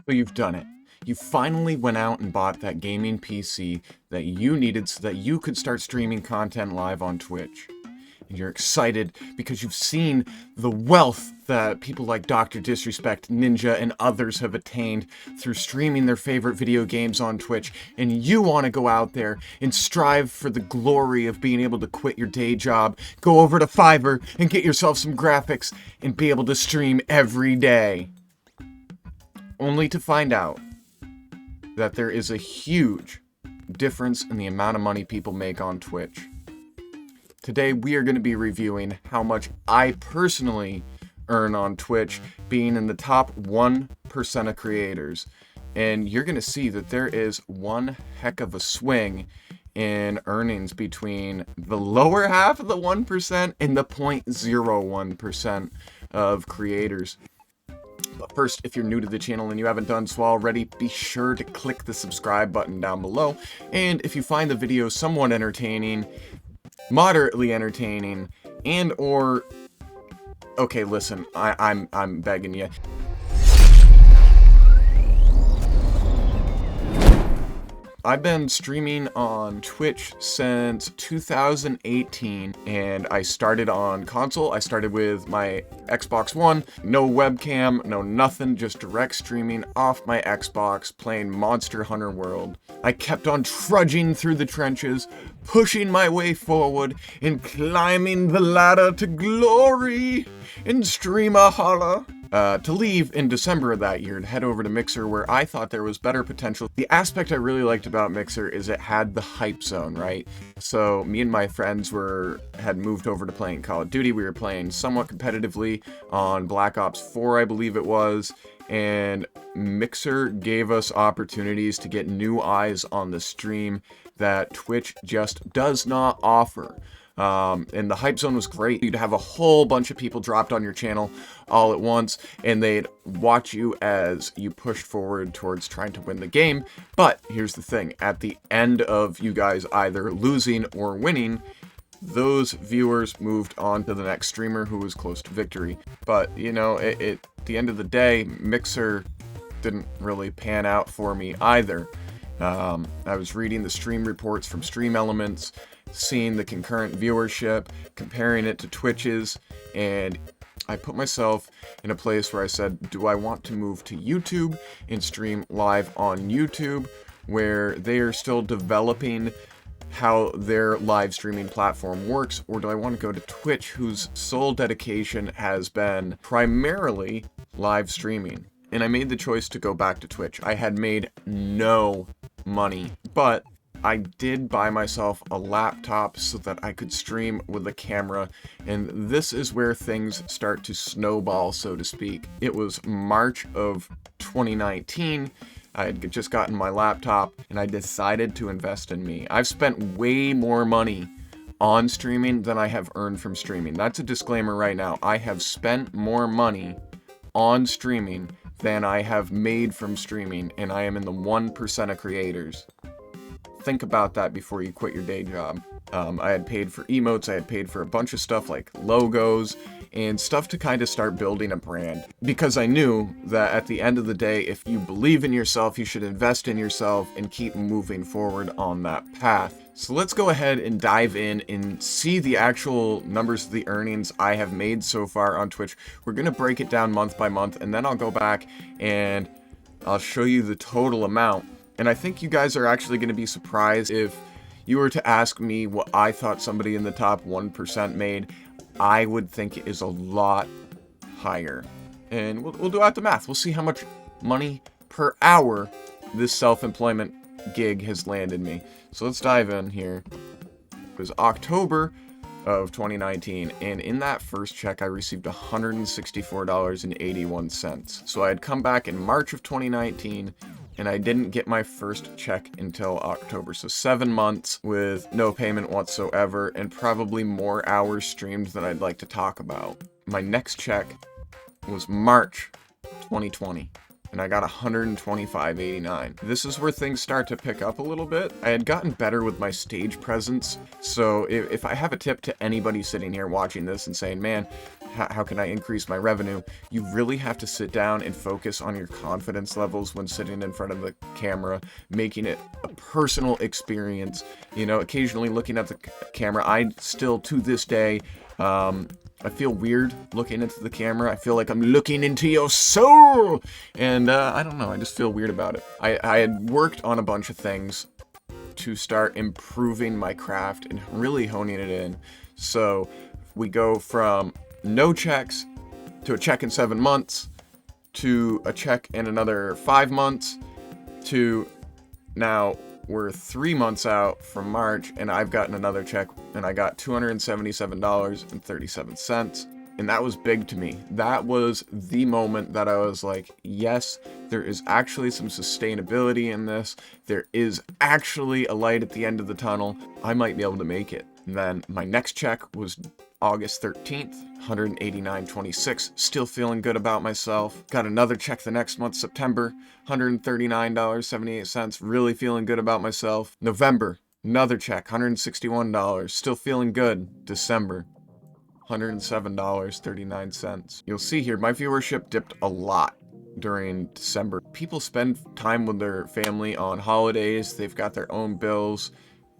So you've done it. You finally went out and bought that gaming PC that you needed so that you could start streaming content live on Twitch. And you're excited because you've seen the wealth that people like Dr. Disrespect, Ninja, and others have attained through streaming their favorite video games on Twitch, and you want to go out there and strive for the glory of being able to quit your day job, go over to Fiverr, and get yourself some graphics, and be able to stream every day. Only to find out that there is a huge difference in the amount of money people make on Twitch. Today we are going to be reviewing how much I personally earn on Twitch, being in the top 1% of creators. And you're going to see that there is one heck of a swing in earnings between the lower half of the 1% and the 0.01% of creators. But first, if you're new to the channel and you haven't done so already, be sure to click the subscribe button down below. And if you find the video somewhat entertaining, moderately entertaining, and or okay, listen, I'm begging you. I've been streaming on Twitch since 2018, and I started on console. I started with my Xbox One, no webcam, no nothing, just direct streaming off my Xbox, playing Monster Hunter World. I kept on trudging through the trenches, pushing my way forward, and climbing the ladder to glory in Streamaholla. To leave in December of that year to head over to Mixer, where I thought there was better potential. The aspect I really liked about Mixer is it had the hype zone, right? So me and my friends had moved over to playing Call of Duty. We were playing somewhat competitively on Black Ops 4, I believe it was, and Mixer gave us opportunities to get new eyes on the stream that Twitch just does not offer. And the hype zone was great. You'd have a whole bunch of people dropped on your channel all at once, and they'd watch you as you pushed forward towards trying to win the game. But here's the thing, at the end of you guys either losing or winning, those viewers moved on to the next streamer who was close to victory. But, you know, at the end of the day, Mixer didn't really pan out for me either. I was reading the stream reports from Stream Elements, seeing the concurrent viewership, comparing it to Twitch's, and I put myself in a place where I said, do I want to move to YouTube and stream live on YouTube, where they are still developing how their live streaming platform works, or do I want to go to Twitch, whose sole dedication has been primarily live streaming? And I made the choice to go back to Twitch. I had made no money, but I did buy myself a laptop so that I could stream with a camera, and this is where things start to snowball, so to speak. It was March of 2019. I had just gotten my laptop, and I decided to invest in me. I've spent way more money on streaming than I have earned from streaming. That's a disclaimer right now. I have spent more money on streaming than I have made from streaming, and I am in the 1% of creators. Think about that before you quit your day job. I had paid for emotes, I had paid for a bunch of stuff like logos, and stuff to kind of start building a brand. Because I knew that at the end of the day, if you believe in yourself, you should invest in yourself and keep moving forward on that path. So let's go ahead and dive in and see the actual numbers of the earnings I have made so far on Twitch. We're going to break it down month by month, and then I'll go back and I'll show you the total amount. And I think you guys are actually going to be surprised if you were to ask me what I thought somebody in the top 1% made. I would think it is a lot higher. And we'll do out the math. We'll see how much money per hour this self-employment gig has landed me. So let's dive in here. It was October of 2019, and in that first check I received $164.81. So I had come back in March of 2019, and I didn't get my first check until October. So 7 months with no payment whatsoever, and probably more hours streamed than I'd like to talk about. My next check was March 2020. and I got $125.89. This is where things start to pick up a little bit. I had gotten better with my stage presence, so if I have a tip to anybody sitting here watching this and saying, man, how can I increase my revenue? You really have to sit down and focus on your confidence levels when sitting in front of the camera, making it a personal experience. You know, occasionally looking at the camera, I still to this day, I feel weird looking into the camera. I feel like I'm looking into your soul. And I don't know, I just feel weird about it. I had worked on a bunch of things to start improving my craft and really honing it in. So we go from no checks to a check in 7 months to a check in another 5 months to now we're 3 months out from March, and I've gotten another check, and I got $277.37. And that was big to me. That was the moment that I was like, yes, there is actually some sustainability in this. There is actually a light at the end of the tunnel. I might be able to make it. And then my next check was August 13th, $189.26. Still feeling good about myself. Got another check the next month, September, $139.78. Really feeling good about myself. November, another check, $161. Still feeling good. December, $107.39. You'll see here, my viewership dipped a lot during December. People spend time with their family on holidays. They've got their own bills.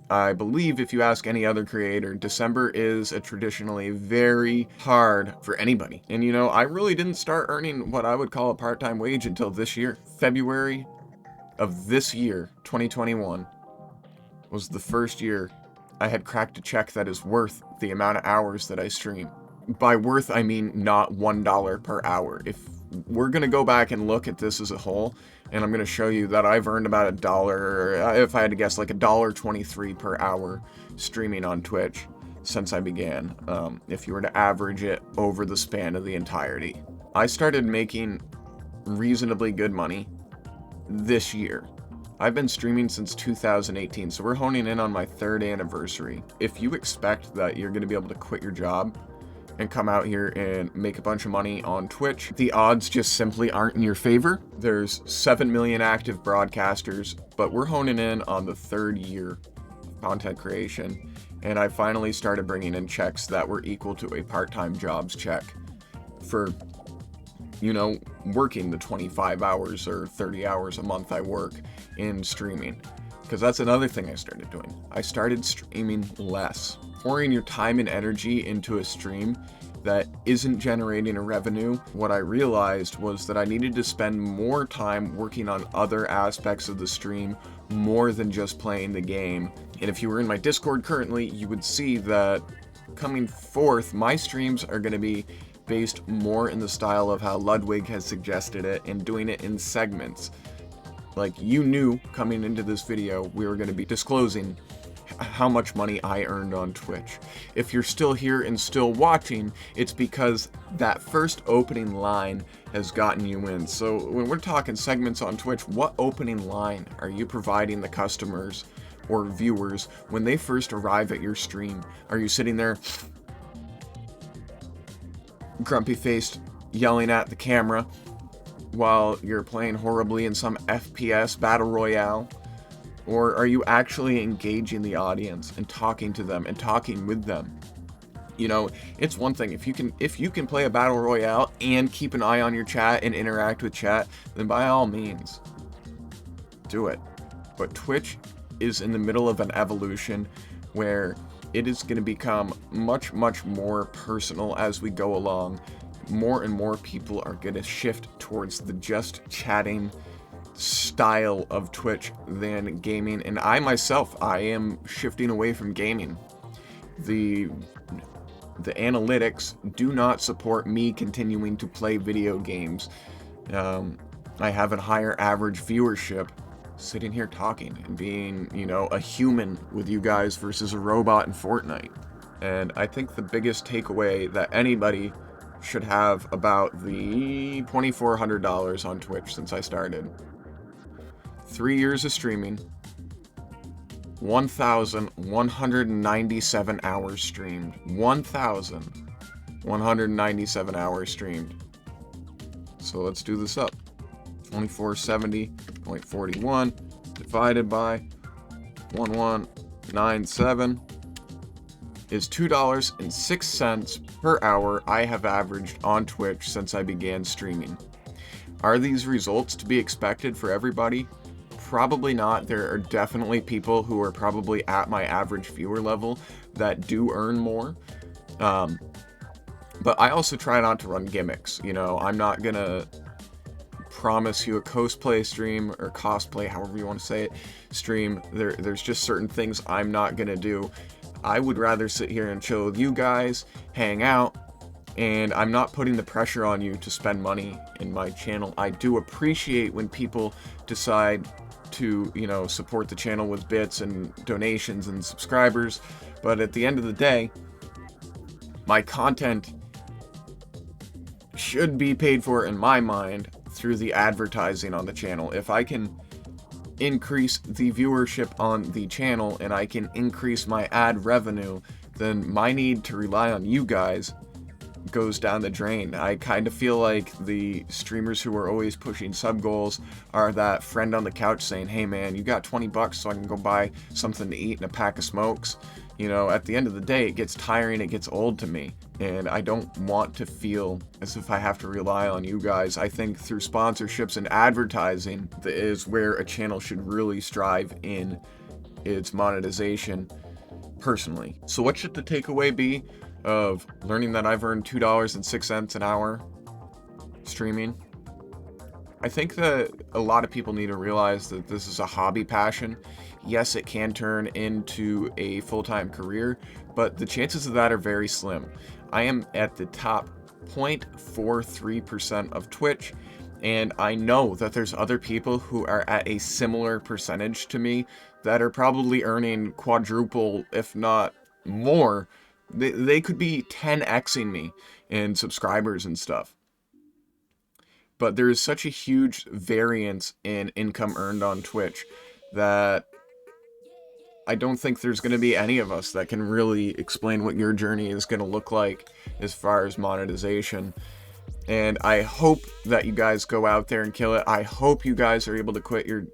I believe if you ask any other creator, December is a traditionally very hard for anybody. And you know, I really didn't start earning what I would call a part-time wage until this year. February of this year, 2021, was the first year I had cracked a check that is worth the amount of hours that I stream. By worth, I mean not $1 per hour. If we're gonna go back and look at this as a whole, and I'm gonna show you that I've earned about $1, if I had to guess, like $1.23 per hour streaming on Twitch since I began, if you were to average it over the span of the entirety. I started making reasonably good money this year. I've been streaming since 2018, so we're honing in on my 3rd anniversary. If you expect that you're gonna be able to quit your job and come out here and make a bunch of money on Twitch, the odds just simply aren't in your favor. There's 7 million active broadcasters, but we're honing in on the 3rd year of content creation, and I finally started bringing in checks that were equal to a part-time jobs check for, you know, working the 25 hours or 30 hours a month I work in streaming. Because that's another thing I started doing. I started streaming less. Pouring your time and energy into a stream that isn't generating a revenue, what I realized was that I needed to spend more time working on other aspects of the stream more than just playing the game. And if you were in my Discord currently, you would see that coming forth, my streams are going to be based more in the style of how Ludwig has suggested it and doing it in segments. Like, you knew coming into this video, we were going to be disclosing how much money I earned on Twitch. If you're still here and still watching, it's because that first opening line has gotten you in. So when we're talking segments on Twitch, what opening line are you providing the customers or viewers when they first arrive at your stream? Are you sitting there grumpy-faced, yelling at the camera while you're playing horribly in some FPS battle royale? Or are you actually engaging the audience and talking to them and talking with them? You know, it's one thing if you can play a battle royale and keep an eye on your chat and interact with chat, then by all means do it. But Twitch is in the middle of an evolution where it is going to become much more personal as we go along. More and more people are going to shift towards the just chatting style of Twitch than gaming, and I myself, I am shifting away from gaming. The analytics do not support me continuing to play video games. I have a higher average viewership sitting here talking and being, you know, a human with you guys versus a robot in Fortnite. And I think the biggest takeaway that anybody should have about the $2,400 on Twitch since I started. 3 years of streaming, 1,197 hours streamed. 1,197 hours streamed. So let's do this up. 2470.41 divided by 1197 is $2.06 per hour I have averaged on Twitch since I began streaming. Are these results to be expected for everybody? Probably not. There are definitely people who are probably at my average viewer level that do earn more. But I also try not to run gimmicks. You know, I'm not gonna promise you a cosplay stream or cosplay, however you want to say it, stream. There's just certain things I'm not gonna do. I would rather sit here and chill with you guys, hang out, and I'm not putting the pressure on you to spend money in my channel. I do appreciate when people decide to, you know, support the channel with bits and donations and subscribers, but at the end of the day, my content should be paid for, in my mind, through the advertising on the channel. If I can increase the viewership on the channel and I can increase my ad revenue, then my need to rely on you guys goes down the drain. I kind of feel like the streamers who are always pushing sub goals are that friend on the couch saying, hey man, you got 20 bucks so I can go buy something to eat and a pack of smokes. You know, at the end of the day, it gets tiring, it gets old to me, and I don't want to feel as if I have to rely on you guys. I think through sponsorships and advertising is where a channel should really strive in its monetization, personally. So what should the takeaway be of learning that I've earned $2.06 an hour streaming? I think that a lot of people need to realize that this is a hobby passion. Yes, it can turn into a full-time career, but the chances of that are very slim. I am at the top 0.43% of Twitch, and I know that there's other people who are at a similar percentage to me that are probably earning quadruple, if not more. They could be 10xing me in subscribers and stuff. But there is such a huge variance in income earned on Twitch that I don't think there's going to be any of us that can really explain what your journey is going to look like as far as monetization. And I hope that you guys go out there and kill it. I hope you guys are able to quit your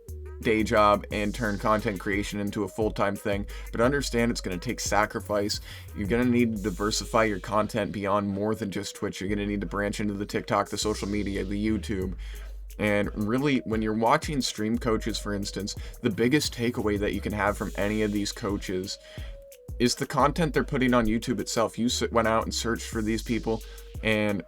day job and turn content creation into a full-time thing, but understand it's going to take sacrifice. You're going to need to diversify your content beyond more than just Twitch. You're going to need to branch into the TikTok, the social media, the YouTube. And really, when you're watching stream coaches, for instance, the biggest takeaway that you can have from any of these coaches is the content they're putting on YouTube itself. You went out and searched for these people, and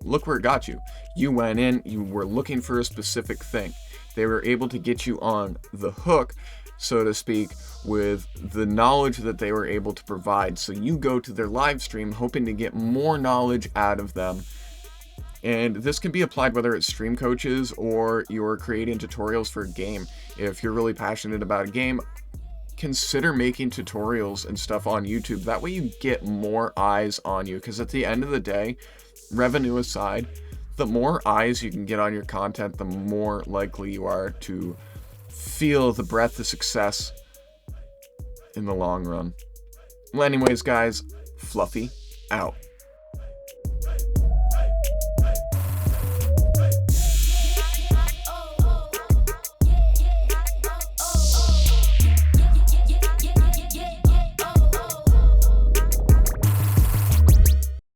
look where it got you. You went in, you were looking for a specific thing. They were able to get you on the hook, so to speak, with the knowledge that they were able to provide. So you go to their live stream hoping to get more knowledge out of them. And this can be applied whether it's stream coaches or you're creating tutorials for a game. If you're really passionate about a game, consider making tutorials and stuff on YouTube. That way you get more eyes on you, because at the end of the day, revenue aside, the more eyes you can get on your content, the more likely you are to feel the breath of success in the long run. Well, anyways, guys, Fluffy out.